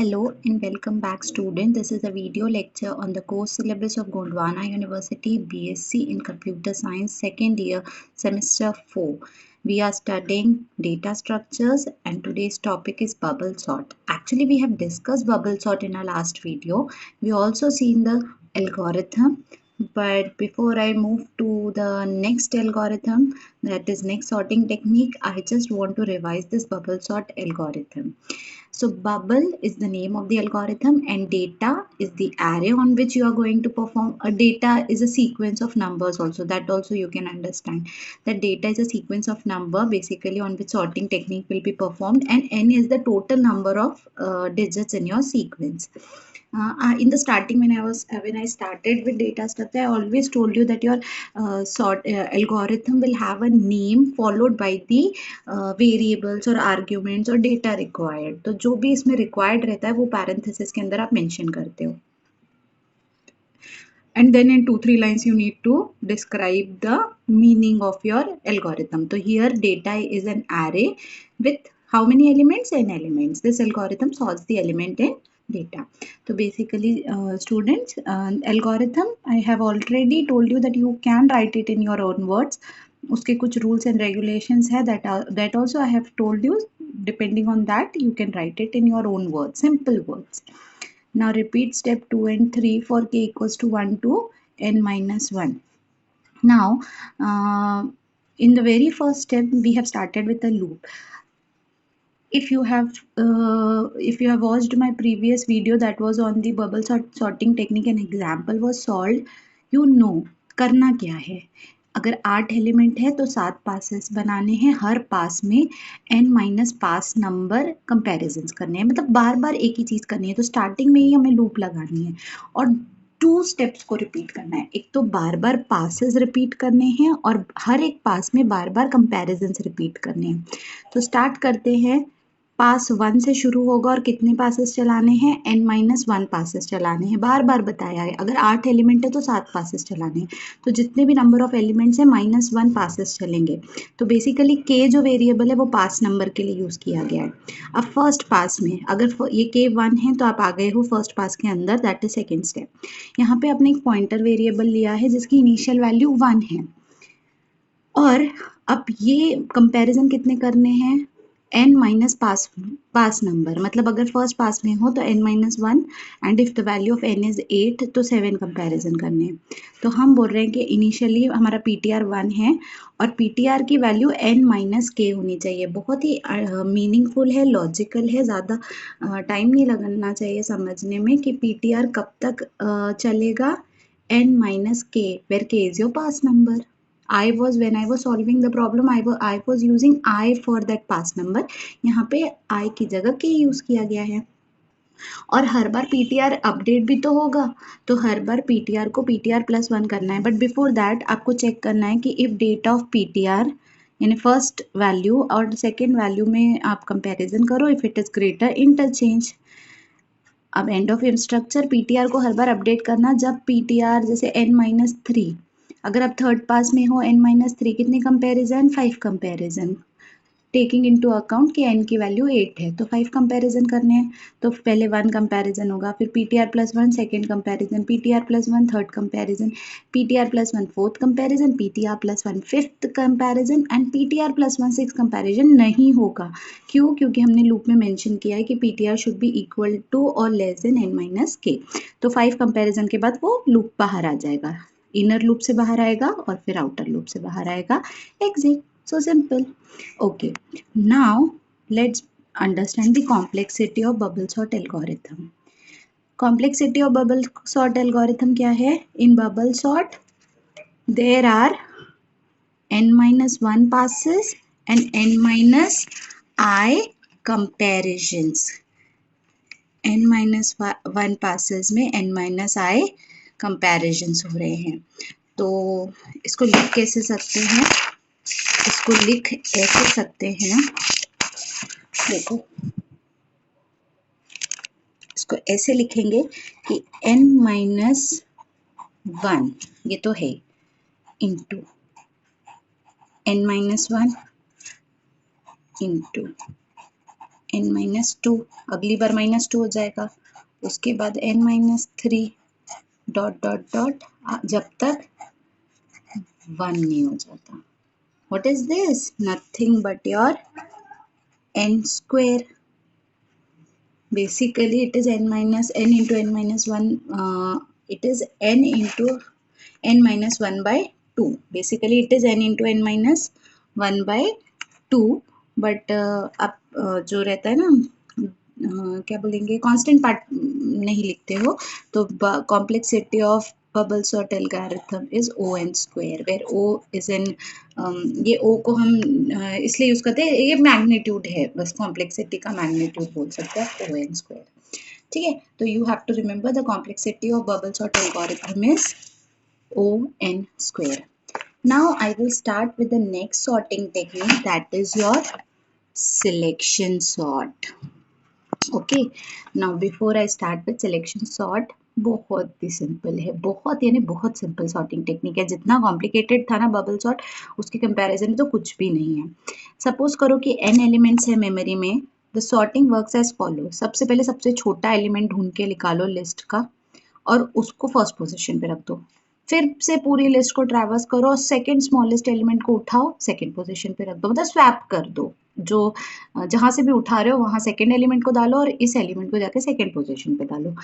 Hello and welcome back student. This is a video lecture on the course syllabus of Gondwana University BSc in Computer Science second year semester 4. We are studying data structures and today's topic is bubble sort. Actually we have discussed bubble sort in our last video. We also seen the algorithm, but before I move to the next algorithm, that is next sorting technique, I just want to revise this bubble sort algorithm. So bubble is the name of the algorithm and data is the array on which you are going to perform. A data is a sequence of numbers also. That also you can understand. That data is a sequence of number basically on which sorting technique will be performed, and n is the total number of digits in your sequence. In the starting when I started with data structure, I always told you that your algorithm will have a name followed by the variables और arguments और data required. तो जो भी इसमें required रहता है वो parenthesis के अंदर आप मेंशन करते हो. And then in 2-3 lines you need to describe the meaning of your algorithm. So here data is an array with how many elements? N elements. This algorithm solves the element in data. So basically students, algorithm I have already told you that you can write it in your own words. उसके कुछ rules and regulations है that also I have told you. Depending on that you can write it in your own words, simple words. Now repeat step 2 and 3 for k equals to 1 to n minus 1. Now in the very first step we have started with a loop. If you have watched my previous video that was on the bubble sorting technique and example was solved, you know करना क्या है. अगर 8 element है तो 7 passes बनाने हैं. हर पास में n minus पास number comparison करने हैं, मतलब बार बार एक ही चीज करनी है. तो स्टार्टिंग में ही हमें लूप लगानी है और 2 स्टेप्स को रिपीट करना है. एक तो बार बार पासेस रिपीट करने हैं और हर एक पास में बार बार कंपैरिजन रिपीट करने हैं. तो स्टार्ट करते हैं. पास 1 से शुरू होगा और कितने पासेस चलाने हैं? n माइनस 1 पासेस चलाने हैं. बार बार बताया है अगर 8 एलिमेंट है तो 7 पासेस चलाने हैं. तो जितने भी नंबर ऑफ एलिमेंट्स हैं -1 पासेस चलेंगे. तो बेसिकली k जो वेरिएबल है वो पास नंबर के लिए यूज किया गया है. अब फर्स्ट पास में अगर ये k 1 है तो आप आ गए हो फर्स्ट पास के अंदर, दैट इज सेकेंड स्टेप. यहाँ पे आपने एक पॉइंटर वेरिएबल लिया है जिसकी इनिशियल वैल्यू 1 है और अब ये कंपैरिजन कितने करने हैं? n माइनस पास नंबर, मतलब अगर फर्स्ट पास में हो तो n minus 1 and if the value of n is 8 तो 7 कंपैरिजन करने हैं. तो हम बोल रहे हैं कि इनिशियली हमारा ptr 1 है और ptr की वैल्यू n माइनस k होनी चाहिए. बहुत ही मीनिंगफुल है, लॉजिकल है, ज़्यादा टाइम नहीं लगना चाहिए समझने में कि ptr कब तक चलेगा. n minus k where k is your pass number. when I was solving the problem, I was using I for that pass number. यहाँ पे I की जगह K यूज किया गया है. और हर बार PTR अपडेट भी तो होगा, तो हर बार PTR को PTR प्लस 1 करना है. बट बिफोर दैट आपको चेक करना है कि इफ डेट ऑफ PTR यानी फर्स्ट वैल्यू और सेकेंड वैल्यू में आप कंपेरिजन करो, if it is greater interchange. अब एंड ऑफ स्ट्रक्चर PTR को हर बार अपडेट करना जब PTR जैसे n माइनस 3, अगर आप थर्ड पास में हो n माइनस 3 कितने comparison? 5 comparison, taking into account कि n की वैल्यू 8 है तो 5 कंपैरिजन करने हैं. तो पहले 1 कंपैरिजन होगा, फिर PTR plus 1 second comparison, PTR plus 1 third comparison, PTR plus 1 fourth comparison, PTR plus 1 fifth comparison and PTR plus 1 six comparison नहीं होगा. क्यों? क्योंकि हमने लूप में मेंशन किया है कि PTR should be equal to और less than n minus k. तो 5 कंपैरिजन के बाद वो लूप बाहर आ जाएगा, इनर लूप से बाहर आएगा और फिर आउटर लूप से बाहर आएगा, exit. So simple. Okay, now let's understand the complexity of bubble sort algorithm. Complexity of bubble sort algorithm क्या है? In bubble sort there are n minus 1 passes and n minus I comparisons. n minus 1 passes में n minus I comparisons हो रहे हैं. तो इसको लिख कैसे सकते हैं? इसको लिख ऐसे सकते हैं, देखो इसको ऐसे लिखेंगे कि n माइनस 1 ये तो है into n minus 1 into n-2, अगली बार -2 हो जाएगा, उसके बाद n-3 डॉट डॉट डॉट जब तक 1 नहीं हो जाता. What is this? Nothing but your n square. Basically it is n into n minus 1, it is n into n minus 1 by 2. Basically it is n into n minus 1 by 2, but अब जो रहता है ना क्या बोलेंगे, constant part नहीं लिखते हो तो complexity of bubble sort algorithm is O N square, where O is N, ये ओ को हम इसलिए यूज करते हैं, ये मैग्नीट्यूड है, बस कॉम्प्लेक्सिटी का मैग्नीट्यूड बोल सकते हैं ओ एन स्क्वायर. ठीक है, तो you have to remember the complexity of bubble sort algorithm is O N square. Now I will start with the next sorting technique, that is your selection sort. Okay, now before I start with selection sort, बहुत ही simple है, बहुत यानी बहुत simple sorting technique है. जितना complicated था ना bubble sort, उसके कंपैरिजन में तो कुछ भी नहीं है. सपोज करो कि n एलिमेंट्स है मेमोरी में. The sorting works as follow. सबसे पहले सबसे छोटा एलिमेंट ढूंढ के निकालो लिस्ट का और उसको फर्स्ट पोजीशन पे रख दो. फिर से पूरी लिस्ट को ट्रैवर्स करो और सेकंड स्मॉलेस्ट एलिमेंट को उठाओ, सेकंड पोजीशन पे रख दो, मतलब स्वैप कर दो. जो जहां से भी उठा रहे हो वहां सेकंड एलिमेंट को डालो और इस एलिमेंट को जाके सेकंड पोजीशन पे डालो.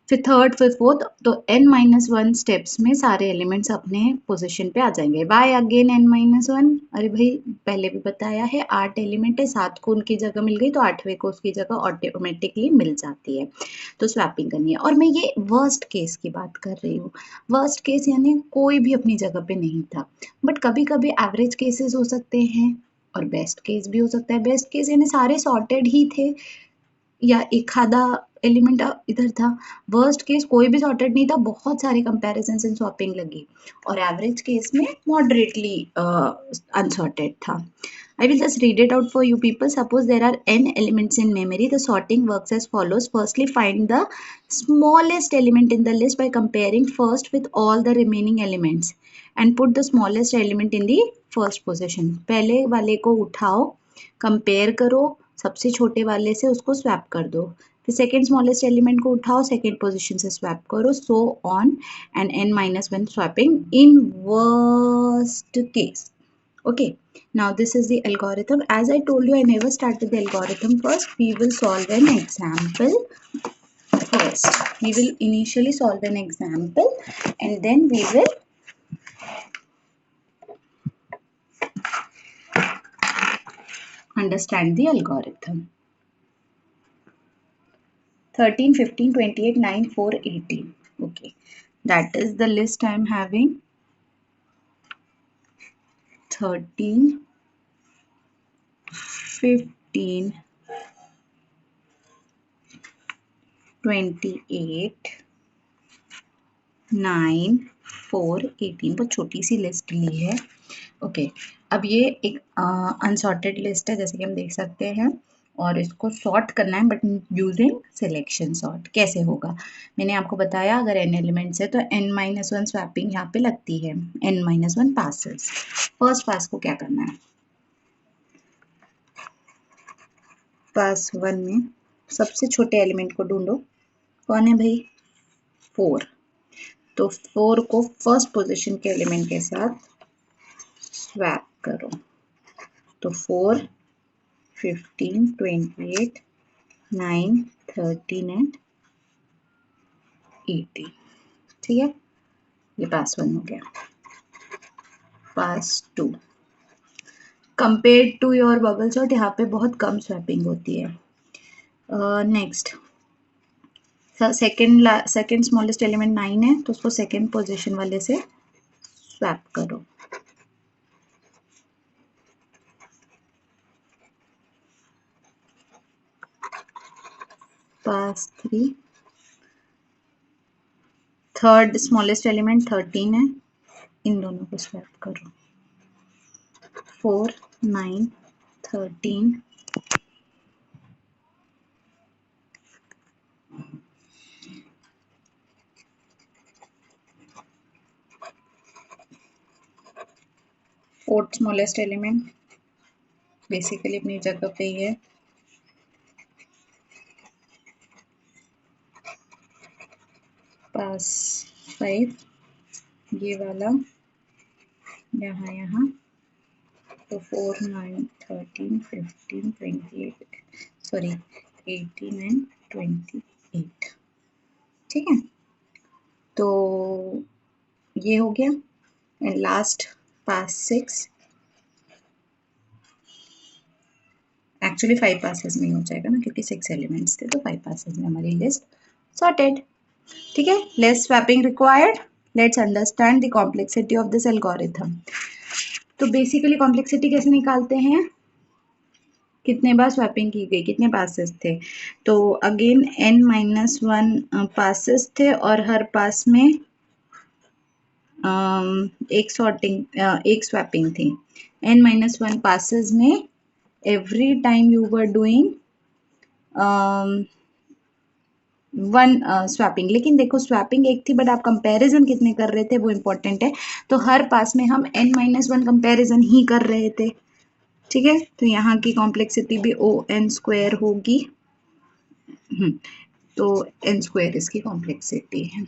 फिर थर्ड, फिर फोर्थ, तो n-1 स्टेप्स में सारे एलिमेंट्स अपने पोजीशन पे आ जाएंगे. Why again n-1? अरे भाई पहले भी बताया है, 8 एलिमेंट है, 7 को उनकी जगह मिल गई तो 8वें को उसकी जगह ऑटोमेटिकली मिल जाती है, तो स्वैपिंग करनी है. और मैं ये वर्स्ट केस की बात कर रही हूँ. वर्स्ट केस यानी कोई भी अपनी जगह पे नहीं था, बट कभी कभी एवरेज केसेस हो सकते हैं और बेस्ट केस भी हो सकता है. बेस्ट केस यानी सारे सॉर्टेड ही थे या एक आधा एलिमेंट इधर था. वर्स्ट केस कोई भी सॉर्टेड नहीं था, बहुत सारे कंपैरिजंस एंड स्वैपिंग लगी. और एवरेज केस में मॉडरेटली अनसॉर्टेड था. I will just read it out for you people. Suppose there are n elements in memory. The sorting works as follows. Firstly, find the smallest element in the list by comparing first with all the remaining elements and put the smallest element in the first position. पहले वाले को उठाओ, compare करो, सबसे छोटे वाले से उसको स्वैप कर दो. फिर सेकेंड स्मॉलेस्ट एलिमेंट को उठाओ, सेकेंड पोजीशन से स्वैप करो, so on and n-1 swapping in worst case. Okay, now this is the algorithm. As I told you, I never start with the algorithm first. We will solve an example first. We will initially solve an example and then we will understand the algorithm. 13, 15, 28, 9, 4, 18. Okay, that is the list I am having. 13, 15, 28, 9, 4, 18. बहुत छोटी सी list ली है. Okay, अब ये एक unsorted list है जैसे कि हम देख सकते हैं और इसको सॉर्ट करना है बट यूजिंग सिलेक्शन सॉर्ट. कैसे होगा मैंने आपको बताया, अगर n एलिमेंट्स है तो n-1 स्वैपिंग यहाँ पे लगती है. n-1 passes. फर्स्ट पास को क्या करना है, पास 1 में सबसे छोटे एलिमेंट को ढूंढो. कौन है भाई, 4. तो 4 को फर्स्ट पोजीशन के एलिमेंट के साथ स्वैप करो. तो 4, 15, 28, 9, 13 एंड 18. ठीक है, ये पास 1 हो गया. Pass 2, compare to your bubble sort यहाँ पे बहुत कम स्वैपिंग होती है. नेक्स्ट, सेकेंड स्मॉलेस्ट एलिमेंट 9 है तो उसको सेकेंड पोजीशन वाले से स्वैप करो. पास 3, थर्ड स्मॉलेस्ट एलिमेंट 13 है, इन दोनों को स्वैप करो. 4, 9, 13, फोर्थ स्मॉलेस्ट एलिमेंट बेसिकली अपनी जगह पे ही है. पास 5, ये वाला यहाँ तो 4, 9, 13, 15, 28 सॉरी 18 एंड 28। ठीक है, तो ये हो गया। And last pass 6, actually 5 passes में हो जाएगा ना, क्योंकि 6 एलिमेंट्स थे, तो 5 पासेस में हमारी लिस्ट सॉर्टेड। ठीक है, less swapping required. Let's understand the complexity of this algorithm. तो बेसिकली कॉम्प्लेक्सिटी कैसे निकालते हैं, कितने बार स्वैपिंग की गई, कितने पासेस थे। तो अगेन n-1 पासेस थे और हर पास में एक स्वैपिंग थी। n-1 पासेस में every time you were doing one swapping. लेकिन देखो स्वैपिंग एक थी, बट आप कंपैरिजन कितने कर रहे थे वो इंपॉर्टेंट है। तो हर पास में हम n-1 कंपैरिजन ही कर रहे थे। ठीक है, तो यहाँ की कॉम्प्लेक्सिटी भी O(n)² होगी। तो n² इसकी कॉम्प्लेक्सिटी है।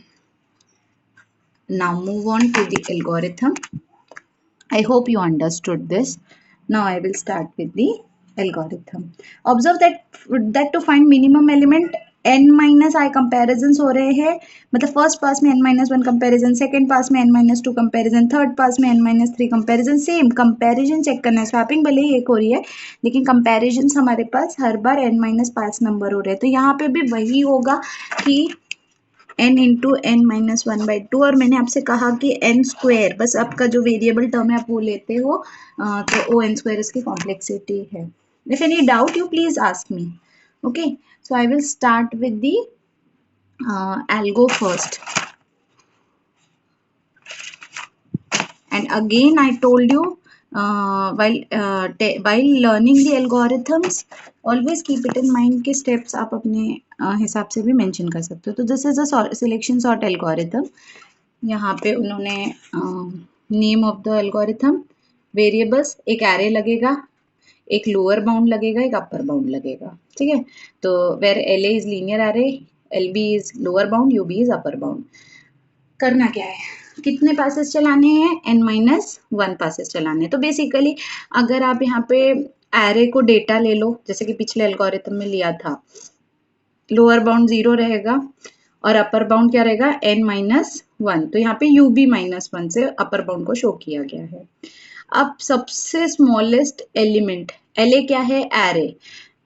Now move on to the algorithm. I hope you understood this. Now I will start with the algorithm. Observe that to find minimum element n-i comparisons हो रहे हैं। मतलब फर्स्ट पास में n-1 comparison, second पास में n-2 comparison, third pass में n-3 comparison. Same comparison check करना है, swapping भले ही एक हो रही है लेकिन कंपैरिजन हमारे पास हर बार n-5 नंबर हो रहे हैं। तो यहाँ पे भी वही होगा कि n इंटू n-1/2, और मैंने आपसे कहा कि n², बस आपका जो वेरिएबल टर्म है आप वो लेते हो, तो O(n)² इसकी कॉम्प्लेक्सिटी है। If any doubt you please ask me. Okay, so I will start with the algo first. And again I told you while learning the algorithms always keep it in mind कि steps आप अपने हिसाब से भी mention कर सकते हो। तो this is a selection sort algorithm. यहाँ पे उन्होंने name of the algorithm, variables, एक एरे लगेगा, एक लोअर बाउंड लगेगा, एक अपर बाउंड लगेगा। ठीक है, तो where LA is linear array, LB is lower bound, UB is upper bound. करना क्या है, कितने पासेस चलाने हैं, n-1 पासेस चलाने हैं। तो बेसिकली अगर आप यहाँ पे एरे को डेटा ले लो, जैसे कि पिछले एल्गोरिथम में लिया था, लोअर बाउंड 0 रहेगा और अपर बाउंड क्या रहेगा, n-1। तो यहाँ पे UB-1 से अपर बाउंड को शो किया गया है। अब सबसे स्मॉलेस्ट एलिमेंट LA क्या है, एरे,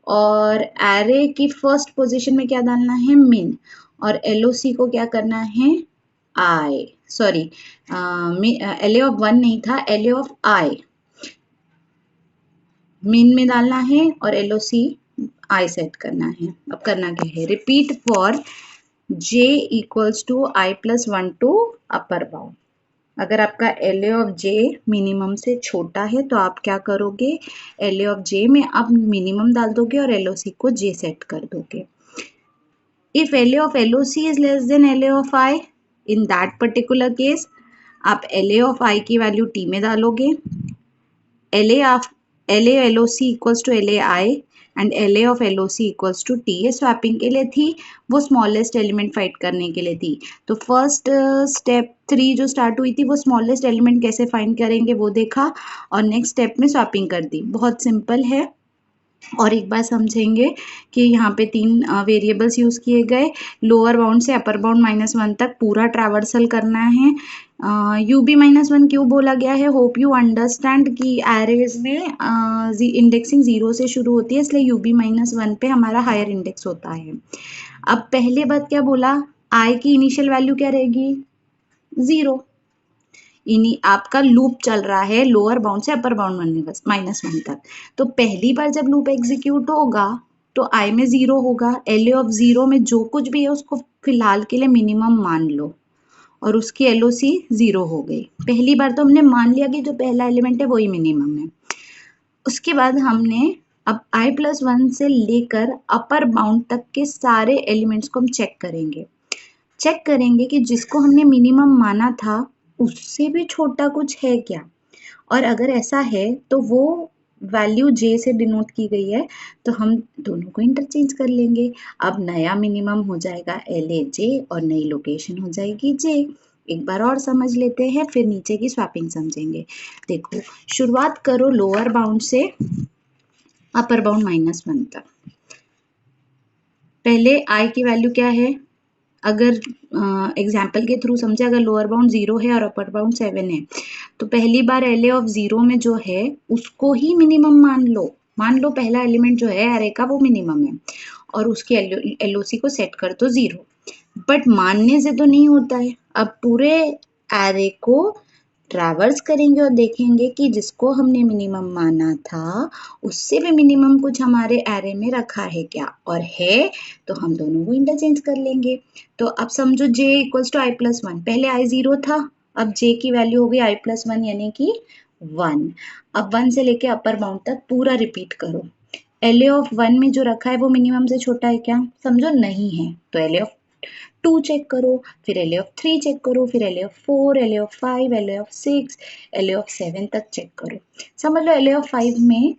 और एरे की फर्स्ट पोजीशन में क्या डालना है, मिन, और LOC को क्या करना है, I, सॉरी LA ऑफ 1 नहीं था, LA ऑफ I मीन में डालना है और LOC I सेट करना है। अब करना क्या है, repeat for J equals to I+1 to upper bound. अगर आपका LA ऑफ J मिनिमम से छोटा है तो आप क्या करोगे, LA ऑफ J में आप मिनिमम डाल दोगे और LOC को J सेट कर दोगे। If LA of LOC is less than LA of I, in that particular case आप LA ऑफ I की वैल्यू T में डालोगे, LA LOC equals to LA I and LA of LOC equals to T। ये swapping के लिए थी, वो smallest element find करने के लिए थी। तो फर्स्ट स्टेप 3 जो स्टार्ट हुई थी वो स्मॉलेस्ट एलिमेंट कैसे फाइंड करेंगे वो देखा, और नेक्स्ट स्टेप में स्वैपिंग कर दी। बहुत सिंपल है। और एक बार समझेंगे कि यहाँ पे 3 वेरिएबल्स यूज़ किए गए, लोअर बाउंड से अपर बाउंड -1 तक पूरा ट्रैवर्सल करना है। UB-1 क्यों बोला गया है, होप यू अंडरस्टैंड कि एरेज में इंडेक्सिंग 0 से शुरू होती है, इसलिए UB-1 पे हमारा हायर इंडेक्स होता है। अब पहले बात क्या बोला, I की इनिशियल वैल्यू क्या रहेगी, 0। आपका लूप चल रहा है लोअर बाउंड से अपर बाउंड -1 तक। तो पहली बार जब लूप एग्जीक्यूट होगा तो I में 0 होगा, LA ऑफ 0 में जो कुछ भी है उसको फिलहाल के लिए मिनिमम मान लो, और उसकी LOC 0 हो गई। पहली बार तो हमने मान लिया कि जो पहला एलिमेंट है वही मिनिमम है। उसके बाद हमने अब I+1 से लेकर अपर बाउंड तक के सारे एलिमेंट्स को हम चेक करेंगे कि जिसको हमने मिनिमम माना था उससे भी छोटा कुछ है क्या, और अगर ऐसा है तो वो वैल्यू जे से डिनोट की गई है, तो हम दोनों को इंटरचेंज कर लेंगे। अब नया मिनिमम हो जाएगा LAJ और नई लोकेशन हो जाएगी जे। एक बार और समझ लेते हैं, फिर नीचे की स्वैपिंग समझेंगे। देखो, शुरुआत करो लोअर बाउंड से अपर बाउंड -1 तक। पहले I की वैल्यू क्या है, अगर एग्जाम्पल के थ्रू समझे, अगर लोअर बाउंड 0 है और अपर बाउंड 7 है, तो पहली बार LA ऑफ 0 में जो है उसको ही मिनिमम मान लो। मान लो पहला एलिमेंट जो है एरे का वो मिनिमम है और उसकी LOC को सेट कर दो 0। बट मानने से तो नहीं होता है। अब पूरे एरे को ट्रैवर्स करेंगे और देखेंगे कि जिसको हमने मिनिमम माना था उससे भी मिनिमम कुछ हमारे एरे में रखा है क्या, और है तो हम दोनों को इंटरचेंज कर लेंगे। तो अब समझो j इक्वल्स टू i+1, पहले i 0 था, अब j की वैल्यू हो गई i+1 यानी कि 1। अब 1 से लेके अपर बाउंड तक पूरा रिपीट करो। LA ऑफ 1 में जो रखा है वो मिनिमम से छोटा है क्या, समझो नहीं है, तो LA ऑफ 2 चेक करो, फिर LA ऑफ 3 चेक करो, फिर LA of 4, LA of 5, LA of 6, LA of 7 तक चेक करो। समझ लो LA ऑफ 5 में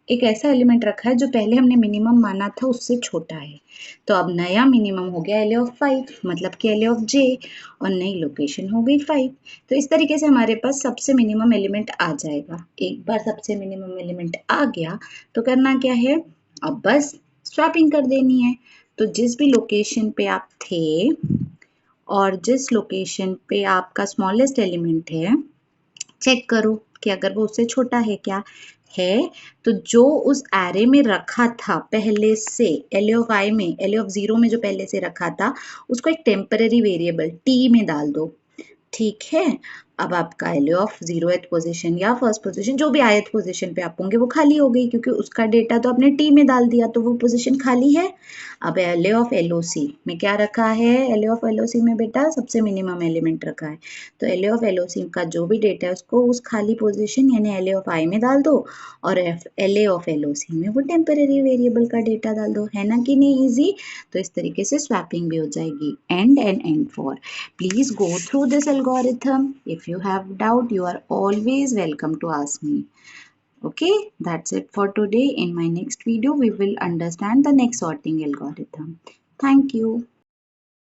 एक ऐसा एलिमेंट रखा है जो पहले हमने मिनिमम माना था उससे छोटा है, तो अब नया मिनिमम हो गया LA ऑफ 5, मतलब कि LA ऑफ J, और नई लोकेशन हो गई 5। तो इस तरीके से हमारे पास सबसे मिनिमम एलिमेंट आ जाएगा। एक बार सबसे मिनिमम एलिमेंट आ गया तो करना क्या है, अब बस स्वैपिंग कर देनी है। तो जिस भी लोकेशन पे आप थे और जिस लोकेशन पे आपका स्मॉलेस्ट एलिमेंट है, चेक करो कि अगर वो उससे छोटा है क्या है, तो जो उस एरे में रखा था पहले से, LA ऑफ I में, LA ऑफ 0 में जो पहले से रखा था उसको एक टेम्पररी वेरिएबल T में डाल दो। ठीक है, अब आपका LA ऑफ 0th पोजीशन या फर्स्ट पोजीशन जो भी ith पोजीशन पे आप होंगे वो खाली हो गई, क्योंकि उसका डेटा तो आपने T में डाल दिया तो वो पोजीशन खाली है। अब LA ऑफ LOC में क्या रखा है, LA ऑफ LOC में बेटा सबसे मिनिमम एलिमेंट रखा है, तो LA ऑफ LOC का जो भी डेटा है उसको उस खाली पोजीशन यानी LA ऑफ I में डाल दो, और LA ऑफ LOC में वो टेम्पररी वेरिएबल का डेटा डाल दो। है ना कि नहीं ईजी। तो इस तरीके से स्वैपिंग भी हो जाएगी। And for, please go through this algorithm. If you have doubt, you are always welcome to ask me. Okay, that's it for today. In my next video, we will understand the next sorting algorithm. Thank you.